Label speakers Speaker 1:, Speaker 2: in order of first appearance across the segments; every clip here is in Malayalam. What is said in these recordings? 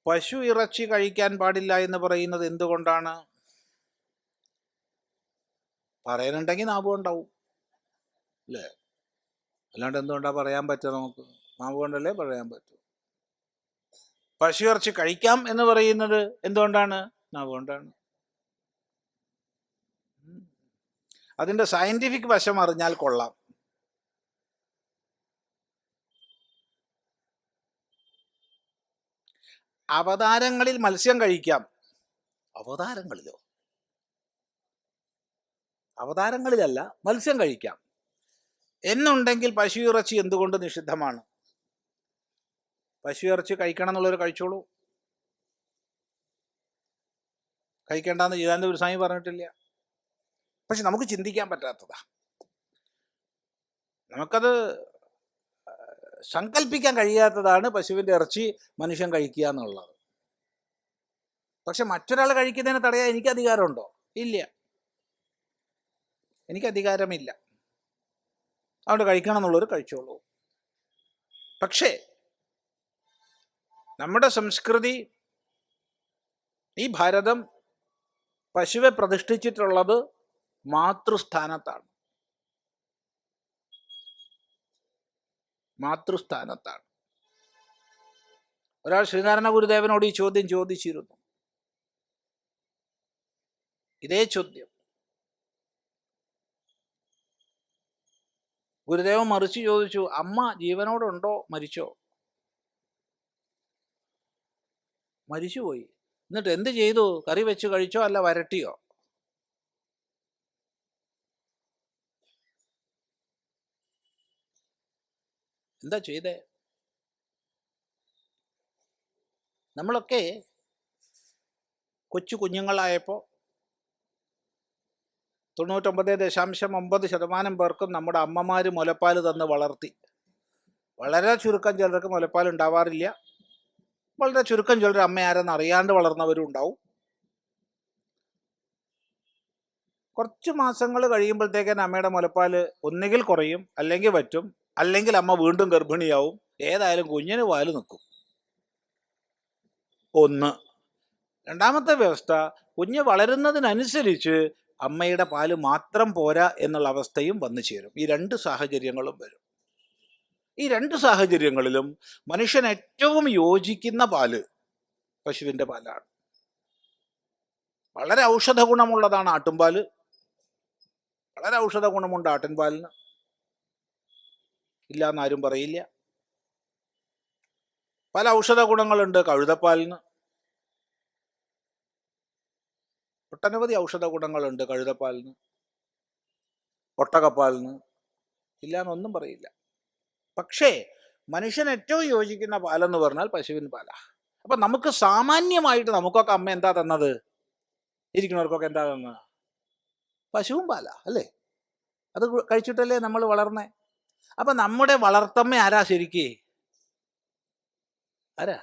Speaker 1: പശു ഇറച്ചി കഴിക്കാൻ പാടില്ല എന്ന് പറയുന്നത് എന്തുകൊണ്ടാണ്? പറയാനുണ്ടെങ്കിൽ നാവ് ഉണ്ടാവും അല്ലേ? അല്ലാണ്ട് എന്തുകൊണ്ടാ പറയാൻ പറ്റുക? നമുക്ക് നാവ് കൊണ്ടല്ലേ പറയാൻ പറ്റൂ. പശു ഇറച്ചി കഴിക്കാം എന്ന് പറയുന്നത് എന്തുകൊണ്ടാണ്? നാവ് കൊണ്ടാണ്. അതിൻ്റെ സയന്റിഫിക് വശം അറിഞ്ഞാൽ കൊള്ളാം. അവതാരങ്ങളിൽ മത്സ്യം കഴിക്കാം. അവതാരങ്ങളിലോ? അവതാരങ്ങളിലല്ല, മത്സ്യം കഴിക്കാം എന്നുണ്ടെങ്കിൽ പശു ഇറച്ചി എന്തുകൊണ്ട് നിഷിദ്ധമാണ്? പശു ഇറച്ചി കഴിക്കണം എന്നുള്ളവർ കഴിച്ചോളൂ. കഴിക്കേണ്ടെന്ന് ജീവാനന്ദ ഗുരുസ്വാമി പറഞ്ഞിട്ടില്ല. പക്ഷെ നമുക്ക് ചിന്തിക്കാൻ പറ്റാത്തതാ. നമുക്കത് സങ്കല്പിക്കാൻ കഴിയാത്തതാണ് പശുവിൻ്റെ ഇറച്ചി മനുഷ്യൻ കഴിക്കുക എന്നുള്ളത്. പക്ഷെ മറ്റൊരാൾ കഴിക്കുന്നതിനെ തടയാൻ എനിക്ക് അധികാരമുണ്ടോ? ഇല്ല, എനിക്ക് അധികാരമില്ല. അതുകൊണ്ട് കഴിക്കണം എന്നുള്ളവർ കഴിച്ചോളൂ. പക്ഷേ നമ്മുടെ സംസ്കൃതി, ഈ ഭാരതം പശുവെ പ്രതിഷ്ഠിച്ചിട്ടുള്ളത് മാതൃസ്ഥാനത്താണ്. മാതൃസ്ഥാനത്താണ്. ഒരാൾ ശ്രീനാരായണ ഗുരുദേവനോട് ഈ ചോദ്യം ചോദിച്ചിരുന്നു. ഇതേ ചോദ്യം ഗുരുദേവൻ മറിച്ച് ചോദിച്ചു, അമ്മ ജീവനോടുണ്ടോ മരിച്ചോ? മരിച്ചുപോയി. എന്നിട്ട് എന്ത് ചെയ്തു? കറി വെച്ച് കഴിച്ചോ അല്ല വരട്ടിയോ? എന്താ ചെയ്തേ? നമ്മളൊക്കെ കൊച്ചു കുഞ്ഞുങ്ങളായപ്പോൾ 99.9% പേർക്കും നമ്മുടെ അമ്മമാർ മുലപ്പാൽ തന്ന് വളർത്തി. വളരെ ചുരുക്കം ചിലർക്ക് മുലപ്പാൽ ഉണ്ടാവാറില്ല. വളരെ ചുരുക്കം ചിലർ അമ്മ ആരെന്ന് അറിയാണ്ട് വളർന്നവരും ഉണ്ടാവും. കുറച്ച് മാസങ്ങൾ കഴിയുമ്പോഴത്തേക്കും അമ്മയുടെ മുലപ്പാൽ ഒന്നുകിൽ കുറയും, അല്ലെങ്കിൽ വറ്റും, അല്ലെങ്കിൽ അമ്മ വീണ്ടും ഗർഭിണിയാവും. ഏതായാലും കുഞ്ഞിന് പാല് നിൽക്കും. ഒന്ന്. രണ്ടാമത്തെ വ്യവസ്ഥ, കുഞ്ഞ് വളരുന്നതിനനുസരിച്ച് അമ്മയുടെ പാല് മാത്രം പോരാ എന്നുള്ള അവസ്ഥയും വന്നു ചേരും. ഈ രണ്ട് സാഹചര്യങ്ങളും വരും. ഈ രണ്ട് സാഹചര്യങ്ങളിലും മനുഷ്യൻ ഏറ്റവും യോജിക്കുന്ന പാല് പശുവിൻ്റെ പാലാണ്. വളരെ ഔഷധ ഗുണമുള്ളതാണ് ആട്ടുംപാല്. വളരെ ഔഷധ ഗുണമുണ്ട് ആട്ടിൻപാലിന്, ഇല്ല എന്നാരും പറയില്ല. പല ഔഷധ ഗുണങ്ങളുണ്ട് കഴുതപ്പാലിന്. ഒട്ടനവധി ഔഷധ ഗുണങ്ങളുണ്ട് കഴുതപ്പാലിന്, ഒട്ടകപ്പാലിന്, ഇല്ല എന്നൊന്നും പറയില്ല. പക്ഷേ മനുഷ്യൻ ഏറ്റവും യോജിക്കുന്ന പാലെന്ന് പറഞ്ഞാൽ പശുവിൻ പാലാ. അപ്പം നമുക്ക് സാമാന്യമായിട്ട് നമുക്കൊക്കെ അമ്മ എന്താ തന്നത്? ഇരിക്കുന്നവർക്കൊക്കെ എന്താ തന്നത്? പശുവും പാലാ അല്ലേ? അത് കഴിച്ചിട്ടല്ലേ നമ്മൾ വളർന്നേ. അപ്പം നമ്മുടെ വളർത്തമ്മ ആരാ ശരിക്ക്? ആരാ?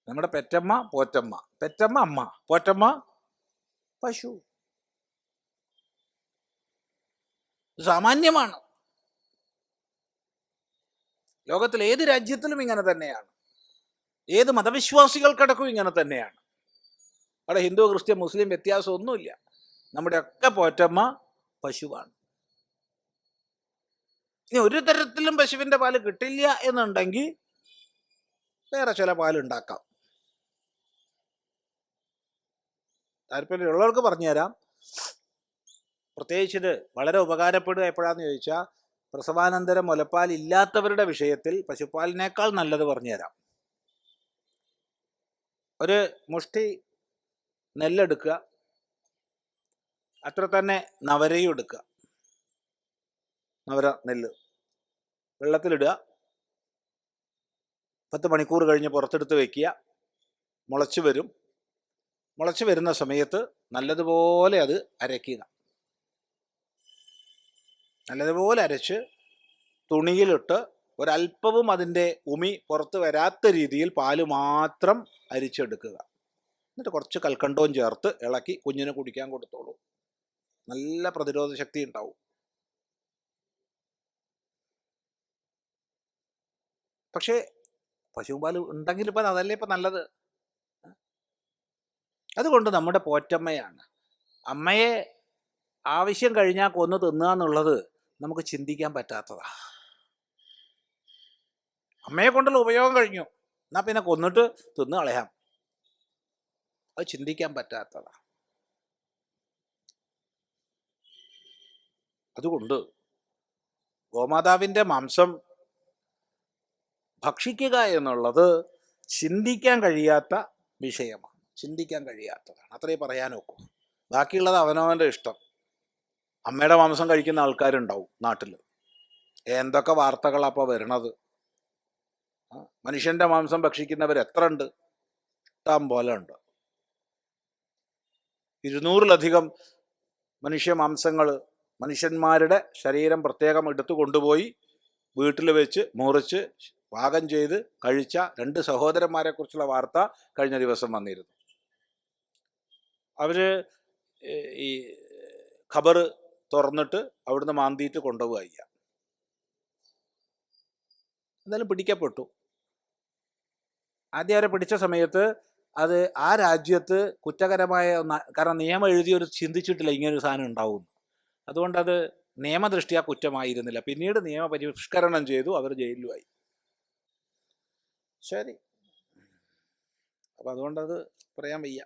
Speaker 1: നമ്മുടെ പെറ്റമ്മ, പോറ്റമ്മ. പെറ്റമ്മ അമ്മ, പോറ്റമ്മ പശു. സാമാന്യമാണ്. ലോകത്തിൽ ഏത് രാജ്യത്തിലും ഇങ്ങനെ തന്നെയാണ്. ഏത് മതവിശ്വാസികൾക്കടക്കം ഇങ്ങനെ തന്നെയാണ്. അവിടെ ഹിന്ദു, ക്രിസ്ത്യൻ, മുസ്ലിം വ്യത്യാസമൊന്നുമില്ല. നമ്മുടെയൊക്കെ പോറ്റമ്മ പശുവാണ്. ഇനി ഒരു തരത്തിലും പശുവിൻ്റെ പാല് കിട്ടില്ല എന്നുണ്ടെങ്കിൽ വേറെ ചില പാലുണ്ടാക്കാം. താല്പര്യമുള്ളവർക്ക് പറഞ്ഞുതരാം. പ്രത്യേകിച്ച് ഇത് വളരെ ഉപകാരപ്പെടുക എപ്പോഴാന്ന് ചോദിച്ചാൽ, പ്രസവാനന്തരം മുലപ്പാൽ ഇല്ലാത്തവരുടെ വിഷയത്തിൽ പശുപ്പാലിനേക്കാൾ നല്ലത് പറഞ്ഞുതരാം. ഒരു മുഷ്ടി നെല്ലെടുക്കുക, അത്ര തന്നെ നവരയും എടുക്കുക. നവര നെല്ല് വെള്ളത്തിലിടുക, 10 മണിക്കൂർ കഴിഞ്ഞ് പുറത്തെടുത്ത് വയ്ക്കുക. മുളച്ച് വരും. മുളച്ച് വരുന്ന സമയത്ത് നല്ലതുപോലെ അത് അരയ്ക്കുക. നല്ലതുപോലെ അരച്ച് തുണിയിലിട്ട് ഒരല്പവും അതിൻ്റെ ഉമി പുറത്ത് വരാത്ത രീതിയിൽ പാല് മാത്രം അരിച്ചെടുക്കുക. എന്നിട്ട് കുറച്ച് കൽക്കണ്ടവും ചേർത്ത് ഇളക്കി കുഞ്ഞിന് കുടിക്കാൻ കൊടുത്തോളൂ. നല്ല പ്രതിരോധ ശക്തി ഉണ്ടാവും. പക്ഷേ പശുപാൽ ഉണ്ടെങ്കിൽ ഇപ്പം അതല്ലേ ഇപ്പം നല്ലത്. അതുകൊണ്ട് നമ്മുടെ പോറ്റമ്മയാണ്. അമ്മയെ ആവശ്യം കഴിഞ്ഞാൽ കൊന്നു തിന്നുക എന്നുള്ളത് നമുക്ക് ചിന്തിക്കാൻ പറ്റാത്തതാ. അമ്മയെ കൊണ്ടുള്ള ഉപയോഗം കഴിഞ്ഞു, എന്നാൽ പിന്നെ കൊന്നിട്ട് തിന്നു കളയാം, അത് ചിന്തിക്കാൻ പറ്റാത്തതാ. അതുകൊണ്ട് ഗോമാതാവിൻ്റെ മാംസം ഭക്ഷിക്കുക എന്നുള്ളത് ചിന്തിക്കാൻ കഴിയാത്ത വിഷയമാണ്, ചിന്തിക്കാൻ കഴിയാത്തതാണ്. അത്രേ പറയാൻ ഒക്കൂ. ബാക്കിയുള്ളത് അവനവൻ്റെ ഇഷ്ടം. അമ്മയുടെ മാംസം കഴിക്കുന്ന ആൾക്കാരുണ്ടാവും നാട്ടിൽ. എന്തൊക്കെ വാർത്തകളാണ് അപ്പോൾ വരണത്. മനുഷ്യൻ്റെ മാംസം ഭക്ഷിക്കുന്നവർ എത്ര ഉണ്ട്? ഇഷ്ടം പോലെ ഉണ്ട്. 200-ലധികം മനുഷ്യമാംസങ്ങൾ മനുഷ്യന്മാരുടെ ശരീരം പ്രത്യേകം എടുത്തു കൊണ്ടുപോയി വീട്ടിൽ വെച്ച് മുറിച്ച് പാകം ചെയ്ത് കഴിച്ച 2 സഹോദരന്മാരെ കുറിച്ചുള്ള വാർത്ത കഴിഞ്ഞ ദിവസം വന്നിരുന്നു. അവർ ഈ ഖബർ തുറന്നിട്ട് അവിടുന്ന് മാന്തിയിട്ട് കൊണ്ടുപോവുക. എന്തായാലും പിടിക്കപ്പെട്ടു. ആദ്യം അവരെ പിടിച്ച സമയത്ത് അത് ആ രാജ്യത്ത് കുറ്റകരമായ കാരണം നിയമം എഴുതിയൊരു ചിന്തിച്ചിട്ടില്ല ഇങ്ങനൊരു സാധനം ഉണ്ടാവും. അതുകൊണ്ടത് നിയമദൃഷ്ടിയാ കുറ്റമായിരുന്നില്ല. പിന്നീട് നിയമപരിഷ്കരണം ചെയ്തു, അവർ ജയിലിലുമായി. ശരി, അപ്പം അതുകൊണ്ടത് പറയാൻ വയ്യ.